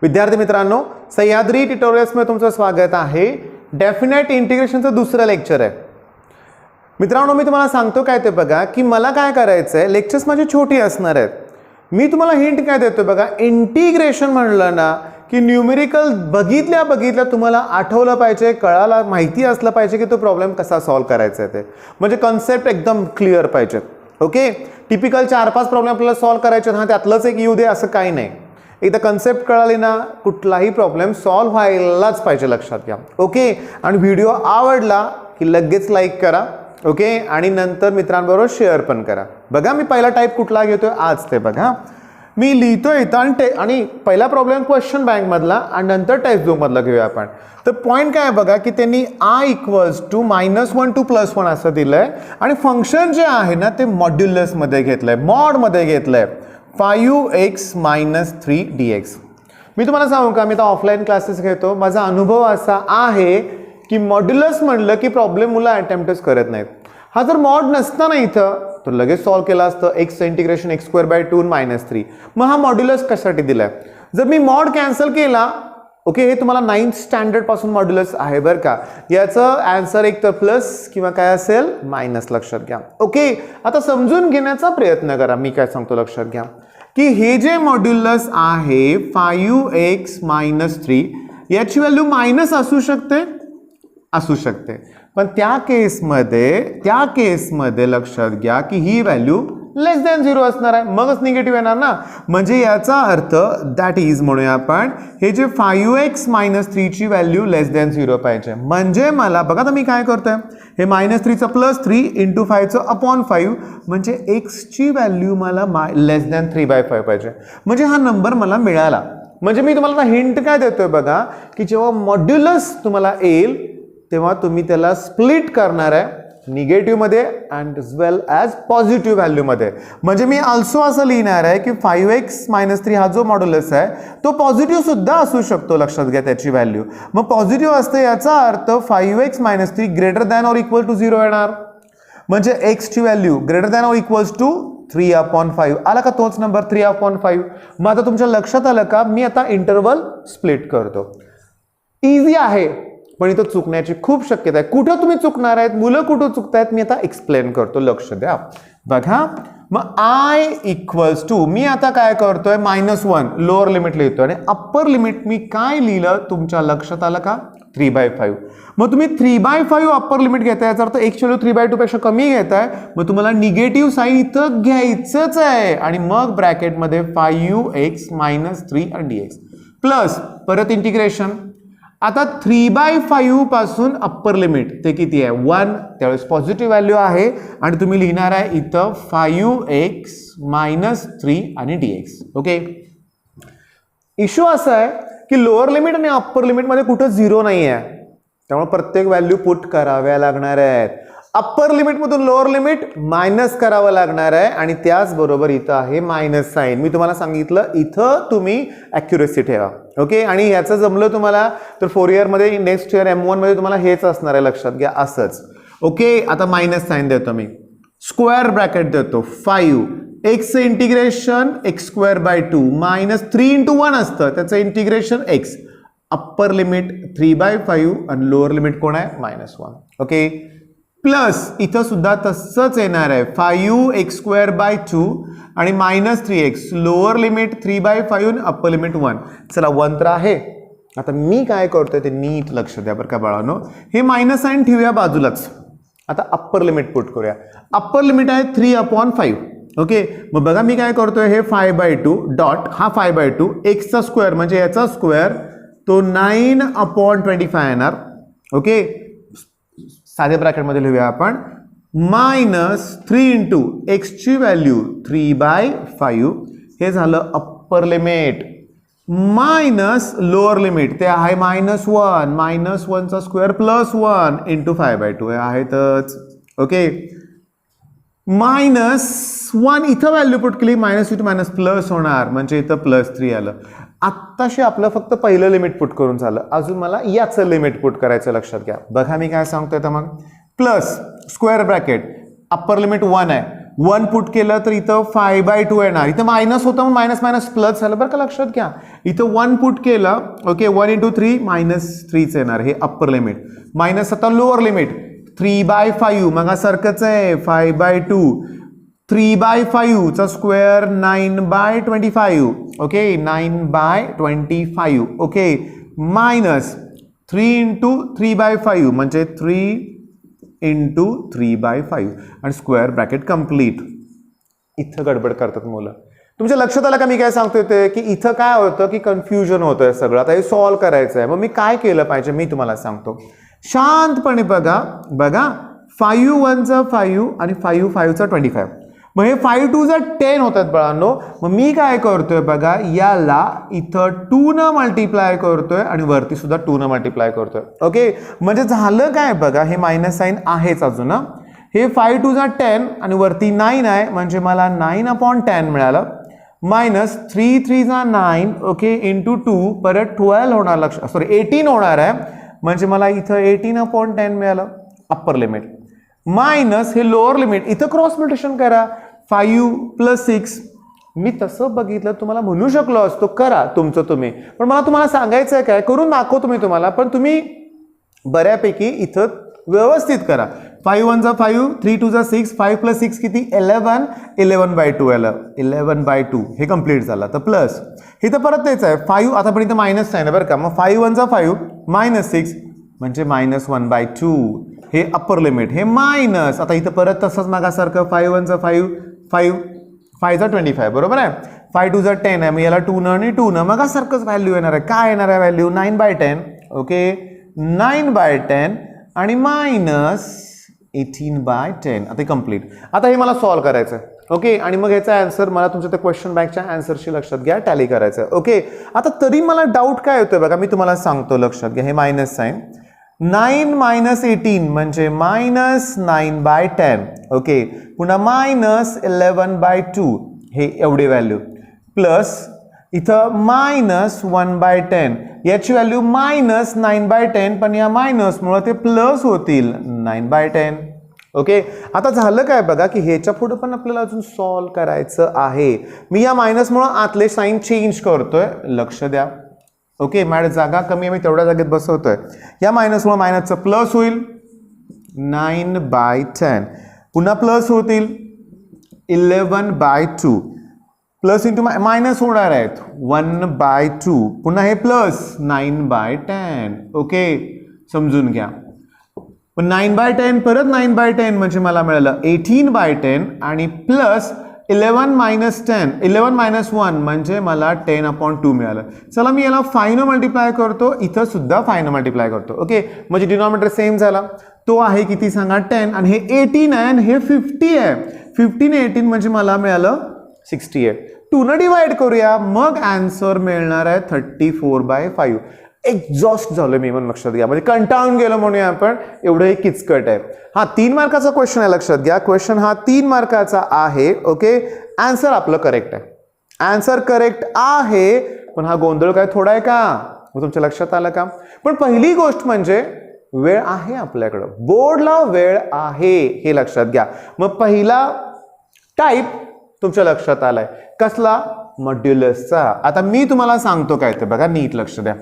विद्यार्थी मित्रांनो, सह्याद्री ट्युटोरियल्समध्ये तुमचं स्वागत आहे। डेफिनेट इंटिग्रेशनचं दुसरं लेक्चर आहे। मित्रांनो, मी तुम्हाला सांगतो काय ते बघा की मला काय करायचं आहे, लेक्चर्स माझी छोटी असणार आहेत। मी तुम्हाला हिंट काय देतो बघा, इंटिग्रेशन म्हणलं ना की न्यूमेरिकल बघितल्या तुम्हाला आठवलं पाहिजे, कळायला माहिती असलं पाहिजे की तो प्रॉब्लेम कसा सॉल्व्ह करायचा आहे ते, म्हणजे कन्सेप्ट एकदम क्लिअर पाहिजे। ओके, टिपिकल 4-5 प्रॉब्लेम आपल्याला सॉल्व्ह करायचे, हां त्यातलंच एक येऊ दे असं काही नाही। एकदा कन्सेप्ट कळाली ना कुठलाही प्रॉब्लेम सॉल्व्ह व्हायलाच पाहिजे, लक्षात घ्या। ओके, आणि व्हिडिओ आवडला की लगेच लाईक करा। ओके, आणि नंतर मित्रांबरोबर शेअर पण करा। बघा मी पहिला टाईप कुठला घेतोय आज ते बघा, मी लिहितोय इथं आणि पहिला प्रॉब्लेम क्वेश्चन बँक मधला आणि नंतर टेक्स्ट बुक मधला घेऊया आपण। तर पॉइंट काय बघा की त्यांनी i इक्वल्स टू -1 to +1 असं दिलंय आणि फंक्शन जे आहे ना ते मॉड्युलस मध्ये घेतलंय, मॉड मध्ये घेतलंय 5x - 3 dx। मी तुम्हाला सांगू का, मी आता ऑफलाईन क्लासेस घेतो, माझा अनुभव असा आहे की मॉड्युलस म्हणलं की प्रॉब्लेम मुलं अटेम्प्टच करत नाहीत। हा जर मॉड नसता ना इथं तर लगेच सॉल्व्ह केला असतं, x इंटिग्रेशन x² - 3। मग हा मॉड्युलस कशासाठी दिलाय? जर मी मॉड कॅन्सल केला, ओके, हे तुम्हाला 9th स्टँडर्ड पासून मॉड्युलस आहे बरं का, याचं आन्सर एक तर प्लस किंवा काय असेल मायनस, लक्षात घ्या। ओके, आता समजून घेण्याचा प्रयत्न करा, मी काय सांगतो लक्षात घ्या की हे जे मॉड्युलस आहे 5x - 3 याची व्हॅल्यू मायनस असू शकते, पण त्या केसमध्ये लक्षात घ्या की ही व्हॅल्यू <0 असणार आहे, मगच निगेटिव्ह येणार ना। म्हणजे याचा अर्थ दॅट इज म्हणूया आपण, हे जे 5x - 3 ची व्हॅल्यू <0 पाहिजे। म्हणजे मला बघा, तर मी काय करतोय, हे -3 चा +3 × 5 चं /5, म्हणजे x ची व्हॅल्यू मला <3/5 पाहिजे, म्हणजे हा नंबर मला मिळाला। म्हणजे मी तुम्हाला हिंट काय देतोय बघा की जेव्हा मॉड्युलस तुम्हाला येईल तेव्हा तुम्ही त्याला स्प्लिट करणार आहे निगेटिव्ह मध्ये and as well as positive value मध्ये। म्हणजे मी ऑल्सो असं लिहिणार आहे की 5x - 3 हा जो मॉड्युलस आहे तो पॉझिटिव्ह सुद्धा असू शकतो, लक्षात घ्या त्याची व्हॅल्यू। मग पॉझिटिव्ह असते याचा अर्थ 5x - 3 ≥ 0 येणार, म्हणजे x ची व्हॅल्यू ≥ 3/5 आला का, तोच नंबर 3/5। मग आता तुमच्या लक्षात आलं का, मी आता इंटरवल स्प्लिट करतो। इझी आहे पण इथं चुकण्याची खूप शक्यता आहे। कुठं तुम्ही चुकणार आहेत, मुलं कुठं चुकतायत, मी आता एक्सप्लेन करतो, लक्ष द्या बघा। मग i इक्वल्स टू, मी आता काय करतोय, -1 लोअर लिमिट लिहितोय आणि अप्पर लिमिट मी काय लिहिलं तुमच्या लक्षात आलं का, 3/5। मग तुम्ही 3/5 अप्पर लिमिट घेताय, याचा अर्थ x व्हॅल्यू 3/2 पेक्षा कमी घेताय, मग तुम्हाला निगेटिव्ह साईन इथं घ्यायचंच आहे आणि मग ब्रॅकेटमध्ये 5x - 3 dx प्लस परत इंटिग्रेशन। आता 3/5 पासून अप्पर लिमिट ते किती आहे, 1, त्यावेळेस पॉझिटिव्ह व्हॅल्यू आहे आणि तुम्ही लिहिणार आहे इथं 5x - 3 dx। ओके, इश्यू असा आहे की लोअर लिमिट आणि अप्पर लिमिट मध्ये कुठं 0 नाही आहे, त्यामुळे प्रत्येक व्हॅल्यू पुट कराव्या लागणार आहेत। अप्पर लिमिट मधून लोअर लिमिट मायनस करावं लागणार आहे आणि त्याचबरोबर इथं आहे मायनस साईन। मी तुम्हाला सांगितलं इथं तुम्ही ॲक्युरेसी ठेवा। ओके, आणि ह्याचं जमलं तुम्हाला तर 4 इयर मध्ये, नेक्स्ट इयर M1 मध्ये तुम्हाला हेच असणार आहे, लक्षात घ्या असंच। ओके, आता मायनस साईन देतो मी, स्क्वेअर ब्रॅकेट देतो, 5x इंटिग्रेशन x²/2 -3 × 1 असतं, त्याचं इंटिग्रेशन x, अप्पर लिमिट 3/5 आणि लोअर लिमिट कोण आहे, -1। ओके, प्लस इथं सुद्धा तसंच येणार आहे, 5x² आणि -3x, lower limit 3/5 upper limit 1। चला 1 तर आहे, आता मी काय करतोय ते नीट लक्ष द्या बरं का बाळांनो, हे मायनस साईन ठेवूया बाजूलाच। आता अप्पर लिमिट पुट करूया, अप्पर लिमिट आहे 3/5। ओके, मग बघा मी काय करतोय, हे 5/2 डॉट हा 5/2 x चा स्क्वेअर म्हणजे याचा स्क्वेअर तो 9/25 येणार। ओके, साध्या ब्रॅकेटमध्ये लिहूया आपण, -3 × x ची व्हॅल्यू 3/5, हे झालं upper limit, minus lower limit ते आहे -1 चा स्क्वेअर +1 × 5/2 हे आहेतच। ओके, -1 इथं व्हॅल्यू पुट केली, -2 - प्लस होणार, म्हणजे इथं +3 आलं। आत्ताशी आपलं फक्त पहिलं लिमिट पुट करून झालं, अजून मला याचं लिमिट पुट करायचं, लक्षात घ्या। बघा मी काय सांगतोय तर मग, plus square bracket upper limit 1 आहे, 1 पुट केलं तर इथं 5/2 येणार. इथं मायनस होतं म्हणून मायनस मायनस प्लस झालं बरं का, लक्षात घ्या. इथं 1 पुट केलं, ओके, 1 into 3 -3 येणार, हे अप्पर लिमिट. मायनस आता लोअर लिमिट 3/5, मग सारखंच आहे 5/2. 3/5 चा square 9/25, okay, 9/25, okay, minus 3 into 3/5 म्हणजे 3 into 3/5 आणि स्क्वेअर ब्रॅकेट कंप्लीट. इथं गडबड करतात मुलं. तुमच्या लक्षात आलं का मी काय सांगतोय ते, की इथं काय होतं की कन्फ्युजन होतंय सगळं. आता हे सॉल्व्ह करायचं आहे, मग मी काय केलं पाहिजे मी तुम्हाला सांगतो. शांतपणे बघा, 5 1 चा 5 आणि 5 5 चा 25. मग हे 5 2 चा 10 होतात बाळांनो. मग मी काय करतोय बघा, याला इथं 2 न मल्टिप्लाय करतोय आणि वरती सुद्धा 2 न मल्टिप्लाय करतोय. ओके, म्हणजे झालं काय बघा, हे मायनस साईन आहेच अजून. हे 5 2 चा 10 आणि वरती 9 आहे, म्हणजे मला 9/10 मिळालं. मायनस 3 3 चा 9, ओके, इंटू 2, परत 12 होणार, 18 होणार आहे, म्हणजे मला इथं 18/10 मिळालं अप्पर लिमिट. मायनस हे लोअर लिमिट, इथं क्रॉस मल्टिप्लिकेशन करा, 5 + 6. मी तसं बघितलं तुम्हाला म्हणू शकलो असतो करा तुमचं तुम्ही, पण मला तुम्हाला सांगायचं आहे काय, करून दाखवतो मी तुम्हाला, पण तुम्ही बऱ्यापैकी इथं व्यवस्थित करा. 5 1 चा 5, 3 2 चा 6, 5 + 6 किती 11, 11/2 आलं, 11/2 हे कंप्लीट झालं. तर प्लस इथं परत तेच आहे 5, आता पण इथं मायनस आहे ना बरं का. मग 5 1 चा 5 -6 म्हणजे -1/2, हे अप्पर लिमिट. हे मायनस आता इथं परत तसंच मागासारखं 5 1 चा 5, 5 चा 25, बरोबर आहे. 5 2 चा 10 आहे, मग याला 2 न आणि 2 न मगासारखंच व्हॅल्यू येणार आहे. काय येणार आहे व्हॅल्यू, 9/10, ओके, 9/10 आणि मायनस 18/10. आता कंप्लीट. आता हे मला सॉल्व्ह करायचं आहे, ओके, आणि मग याचा आन्सर मला तुमच्या त्या क्वेश्चन बँकच्या आन्सरशी लक्षात घ्या टॅली करायचं आहे. ओके, आता तरी मला डाऊट काय होतोय बघा, मी तुम्हाला सांगतो, लक्षात घ्या. हे मायनस साईन 9 - 18 म्हणजे -9/10, ओके, पुन्हा -11/2 हे एवढी व्हॅल्यू, प्लस इथं -1/10, याची व्हॅल्यू -9/10, पण या मायनसमुळे ते प्लस होतील 9/10. ओके, आता झालं काय बघा, की ह्याच्या पुढे पण आपल्याला अजून सॉल्व्ह करायचं आहे. मी या मायनसमुळे आतले साईन चेंज करतोय, लक्ष द्या. ओके, माझ्या जागा कमी आहे, मी तेवढ्या जागेत बसवतोय. या मायनसमुळे मायनसचं प्लस होईल 9/10, पुन्हा प्लस होतील 11/2, प्लस इंटू मायनस होणार आहेत 1/2, पुन्हा हे प्लस 9/10. ओके, समजून घ्या. 9/10 परत 9/10 म्हणजे मला मिळालं 18/10 आणि प्लस 11 - 1 म्हणजे मला 10/2 मिळालं. चला मी याला 5 न मल्टिप्लाय करतो, इथं सुद्धा 5 न मल्टिप्लाय करतो. ओके, म्हणजे डिनॉमिनेटर सेम झाला. तो आहे किती सांगा, 10, आणि हे 18 आहे आणि हे 50 आहे. 15 18 म्हणजे मला मिळालं 60 आहे. 2 न डिवाइड करूया, मग आन्सर मिळणार आहे 34/5. एक्झॉस्ट झालं मी, म्हणून लक्षात घ्या, म्हणजे कंटाळून गेलो म्हणूया आपण, एवढं हे किचकट आहे. हा 3 मार्काचा क्वेश्चन आहे, लक्षात घ्या. क्वेश्चन हा 3 मार्काचा आहे. ओके, आन्सर आपलं करेक्ट आहे, आन्सर करेक्ट आहे, पण हा गोंधळ काय थोडा आहे का, मग तुमच्या लक्षात आलं का. पण पहिली गोष्ट म्हणजे वेळ आहे आपल्याकडं, बोर्डला वेळ आहे, हे लक्षात घ्या. मग पहिला टाईप तुमच्या लक्षात आलाय, कसला, मॉड्युलसचा. आता मी तुम्हाला सांगतो काय ते बघा, नीट लक्ष द्या.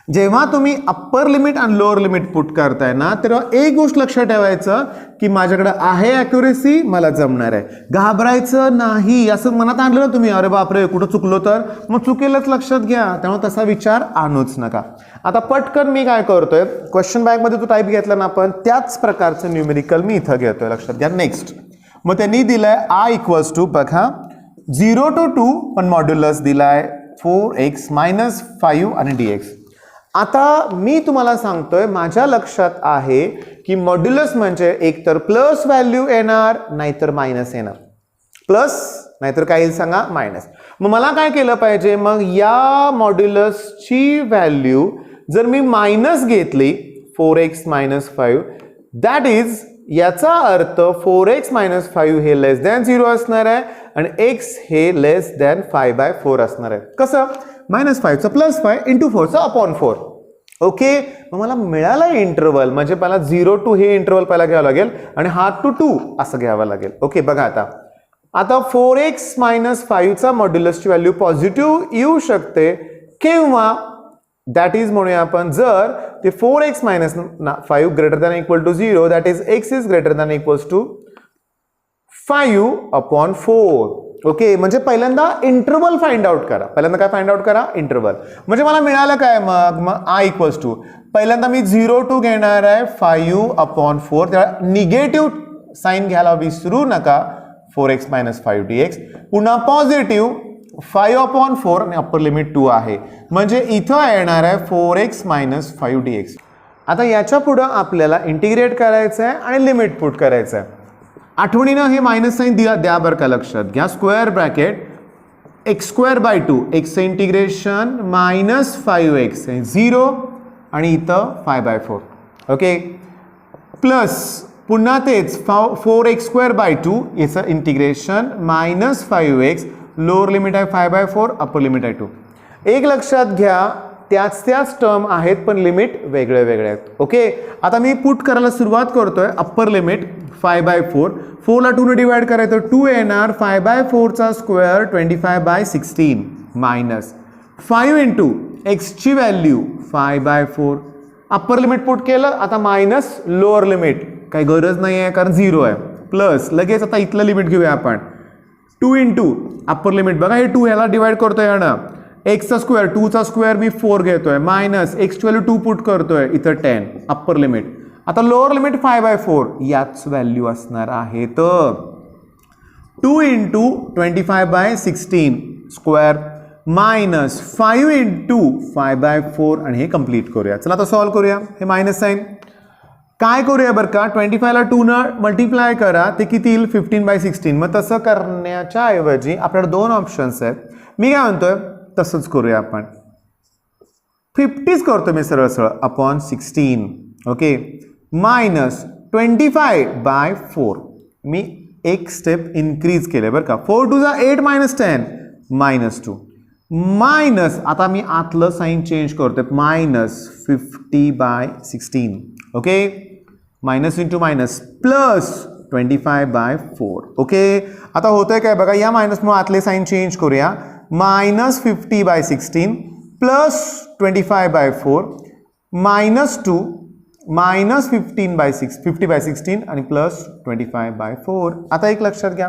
जेव्हा तुम्ही अप्पर लिमिट आणि लोअर लिमिट पुट करताय ना, तेव्हा एक गोष्ट लक्षात ठेवायचं की माझ्याकडे आहे ॲक्युरेसी, मला जमणार आहे, घाबरायचं नाही. असं मनात आणलं ना तुम्ही, अरे बापरे कुठं चुकलो तर, मग चुकेलच, लक्षात घ्या. त्यामुळे तसा विचार आणूच नका. आता पटकन मी काय करतोय, क्वेश्चन बँकमध्ये जो टाईप घेतला ना आपण, त्याच प्रकारचं न्यूमेरिकल मी इथं घेतोय, लक्षात घ्या. नेक्स्ट, मग त्यांनी दिलाय I = बघा 0 to 2, पण मॉड्युलस दिलाय 4x - 5 आणि dx. आता मी तुम्हाला सांगतोय, माझ्या लक्षात आहे की मॉड्युलस म्हणजे एकतर प्लस व्हॅल्यू येणार, नाहीतर मायनस येणार. प्लस नाहीतर काय येईल सांगा, मायनस. मग मला काय केलं पाहिजे, मग या मॉड्युलसची व्हॅल्यू जर मी मायनस घेतली 4x - 5, दॅट इज, याचा अर्थ 4x - 5 हे <0 असणार आहे आणि x हे <5/4 असणार आहे. कसं, -5 + 5 × 4 चा /4. ओके, मग मला मिळाला इंटरवल, म्हणजे मला 0 to हे इंटरवल पहिला घ्यावं लागेल आणि हा टू 2 असं घ्यावं लागेल. ओके, बघा आता 4x - 5 चा मॉड्युलसची व्हॅल्यू पॉझिटिव्ह येऊ शकते किंवा दॅट इज म्हणूया आपण जर ते 4x - 5 greater than equal to 0, that is x is greater than equals to 5/4. Okay, म्हणजे पहिल्यांदा इंटरवल फाइंड आउट करा. पहिल्यांदा काय फाइंड आउट करा? इंटरवल. म्हणजे मला मिळालं काय मग I इक्वल्स टू पहिल्यांदा मी 0 to घेणार आहे 5/4. तेव्हा निगेटिव्ह साईन घ्यायला विसरू नका. 4x - 5 dx पुन्हा पॉझिटिव्ह 5/4 आणि अप्पर लिमिट 2 आहे, म्हणजे इथं येणार आहे 4x - 5 dx. आता याच्या पुढं आपल्याला इंटिग्रेट करायचं आहे आणि लिमिट पुट करायचं आहे. आठवणीनं हे मायनस साईन द्या बरं का, लक्षात घ्या. Square bracket x²/2 x integration -5x 0 आणि इथं 5/4. ओके, प्लस पुन्हा तेच 4x²/2 याचं इंटिग्रेशन -5x लोअर लिमिट आहे 5/4 अप्पर लिमिट आहे 2. एक लक्षात घ्या, त्याच टर्म आहेत पण लिमिट वेगळे आहेत. ओके, आता मी पुट करायला सुरुवात करतोय. अप्पर लिमिट 5/4, 4 ला 2 ने डिवाइड करायचं 2 येणार. 5/4 चा स्क्वेअर 25/16 मायनस 5 इंटू एक्सची व्हॅल्यू 5/4. अप्पर लिमिट पुट केलं, आता मायनस लोअर लिमिट काही गरज नाही आहे कारण 0 आहे. प्लस लगेच आता इथलं लिमिट घेऊया आपण 2 इंटू अप्पर लिमिट बघा हे 2 ह्याला डिवाइड करतोय यानं एक्सचा स्क्वेअर 2 चा स्क्वेअर मी 4 घेतोय मायनस एक्सची व्हॅल्यू 2 पुट करतोय इथं 10 अप्पर लिमिट. आता लोअर लिमिट 5/4 याच व्हॅल्यू असणार आहे तर 2 इंटू 25/16 स्क्वेअर मायनस 5 इंटू 5/4 आणि हे कम्प्लीट करूया. चला आता सॉल्व करूया. हे मायनस साईन काय करूया बरं का, 25 ला 2 न मल्टिप्लाय करा ते किती येईल 15/16. मग तसं करण्याच्या ऐवजी आपल्याकडे 2 ऑप्शन्स आहेत. मी काय म्हणतोय तसंच करूया आपण 50 करतो मी सरळ अपॉन 16. ओके, मायनस 25/4 मी एक स्टेप इन्क्रीज केले बरं का. 4 2 जा 8 - 10 -2 मायनस आता मी आतलं साईन चेंज करतोय -50/16. Okay, minus into minus plus 25/4. Okay, आता होतंय काय बघा, या मायनसमुळे आतले साईन चेंज करूया. -50/16 प्लस 25/4 -2 -50/16 आणि प्लस 25/4. आता एक लक्षात घ्या,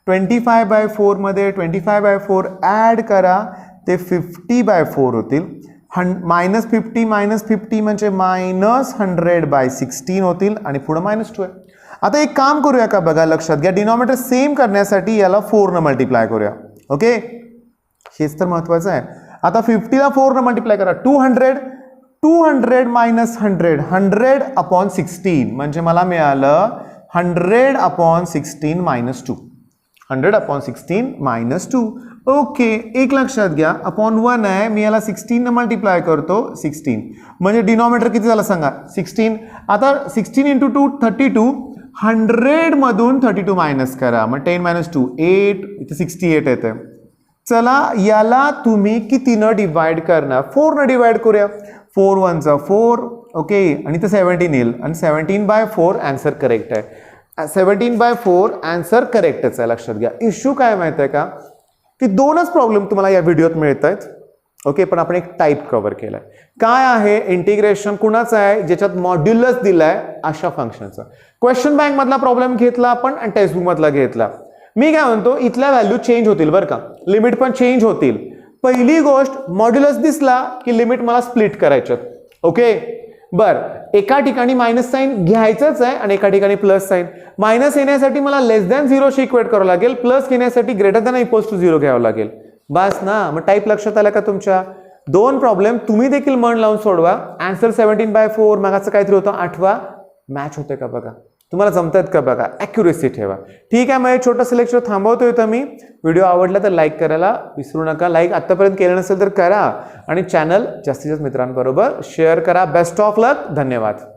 25/4 मध्ये 25/4 ॲड करा ते 50/4 होतील. -50 -50 म्हणजे -100/16 होतील आणि पुढं -2 आहे. आता एक काम करूया का बघा, लक्षात घ्या, डिनॉमिनेटर सेम करण्यासाठी याला 4 न मल्टिप्लाय करूया. ओके, हेच तर महत्वाचं आहे. आता 50 ला 4 न मल्टिप्लाय करा 200 - 100 100/16 म्हणजे मला मिळालं 100/16 -2 100/16 -2. ओके, एक लक्षात घ्या, अपॉन 1 आहे, मी याला 16 न मल्टिप्लाय करतो 16 म्हणजे डिनॉमिनेटर किती झालं सांगा 16. आता 16 इंटू 2 32 100 मधून 32 मायनस करा मग 10 - 2 8 इथे 68 येते. चला याला तुम्ही कितीनं डिवाइड करणार, 4 न डिवाइड करूया. 4 1 चा 4. ओके, आणि इथे 17 येईल आणि 17/4 आन्सर करेक्ट आहे. 17/4 आन्सर करेक्टच आहे. लक्षात घ्या, इश्यू काय माहिती आहे का, की 2च प्रॉब्लेम तुम्हाला या व्हिडिओत मिळत आहेत. ओके, पण आपण एक टाईप कव्हर केलाय. काय आहे, इंटिग्रेशन कुणाचं आहे ज्याच्यात मॉड्युलस दिलाय अशा फंक्शनचा. क्वेश्चन बँक मधला प्रॉब्लेम घेतला आपण आणि टेक्स्ट बुक मधला घेतला. मी काय म्हणतो, इथल्या व्हॅल्यू चेंज होतील बरं का, लिमिट पण चेंज होतील. पहिली गोष्ट, मॉड्युलस दिसला की लिमिट मला स्प्लिट करायच्यात. ओके, बर, एका ठिकाणी मायनस साईन घ्यायचंच आहे आणि एका ठिकाणी प्लस साईन. मायनस येण्यासाठी मला लेस दॅन 0 शी इक्वेट करावं लागेल, प्लस घेण्यासाठी ग्रेटर दॅन इक्वल्स टू 0 घ्यावं लागेल. बस ना, मग टाईप लक्षात आला का तुमच्या. 2 प्रॉब्लेम तुम्ही देखील मन लावून सोडवा. आन्सर 17/4 मागाचं काहीतरी होतं, आठवा. मॅच होते का बघा, तुम्हाला जमतायत का बघा, ॲक्युरेसी ठेवा. ठीक आहे, मग हे छोटंसं लेक्चर थांबवतोय तर मी. व्हिडिओ आवडला तर लाईक करायला विसरू नका. लाईक आत्तापर्यंत केलं नसेल तर करा आणि चॅनल जास्तीत जास्त मित्रांबरोबर शेअर करा. बेस्ट ऑफ लक, धन्यवाद.